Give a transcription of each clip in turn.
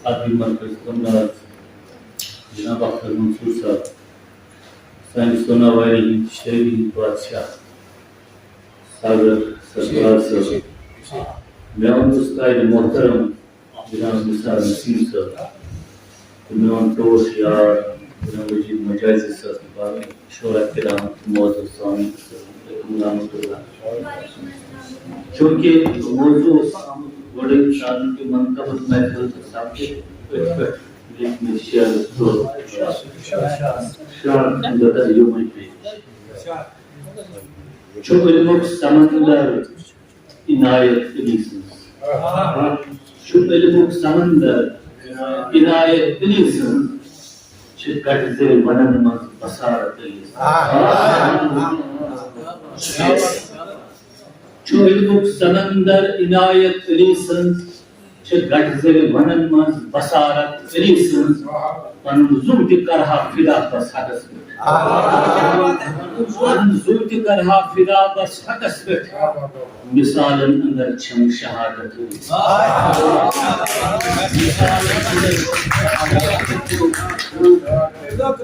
خاتم مرکز کمراز جناب اختر منصور صاحب سائن سونا والی شہری بادشاہ ساگر سرفراز صاحب میون استاد محترم جناب نثار نسیم صاحب میون دوست یار جناب مجید مجازی صاحب شورا کرام موضوع سامعین رحمۃ اللہ چونکہ موضوع بڑے انسان کے منتخب محفل سامنے میں شعر بتا یوم پہ چو علمک سمندر عنایت علیسن چو علمک سمندر عنایت علیسن چھ کٹ زیر ونن مز بصارت علیسن چو علمک سمندر عنایت علیسن چھ گٹ زیر ونن مز بصارت علیسن پن زوت کرہا فدا بس حقس پہ پن زوت کرہا فدا بس حقس پہ مثالن اندر چھم شہادت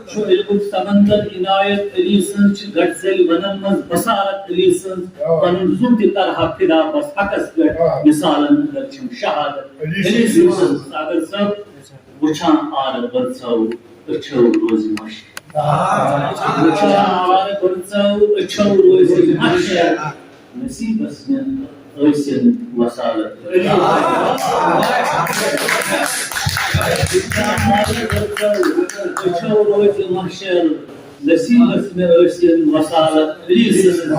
چو علمک سمندر عنایت علیسن چھ گٹ زیر ونن مز بصارت علیسن پن زوت کرہا فدا بس حقس پہ مثالن اندر چھم شہادت علیسن ساگر صاحب وچھان آر برسو اچھو روزی مشک وچھان آر برسو اچھو روزی مشک نصیب اسمن ایسن وصالت وچھان آر برسو اچھو روزی مشک نصیب اسمن ایسن وصالت علیسن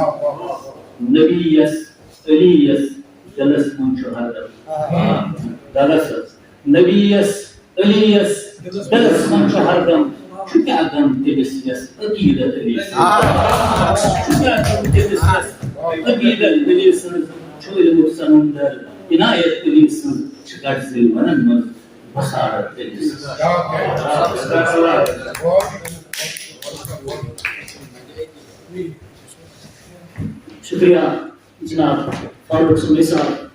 نبیس علیس دلس منچو حردم دلس نبیس علیس دلس منچو حردم چکا غم تلس یس عقیدت علیسن چکا غم تلس یس عقیدت علیسن چو علمک سمندر عنایت علیسن چکٹ زیر ونن مز بصارت علیسن شکریہ جناب فاروق سمیع صاحب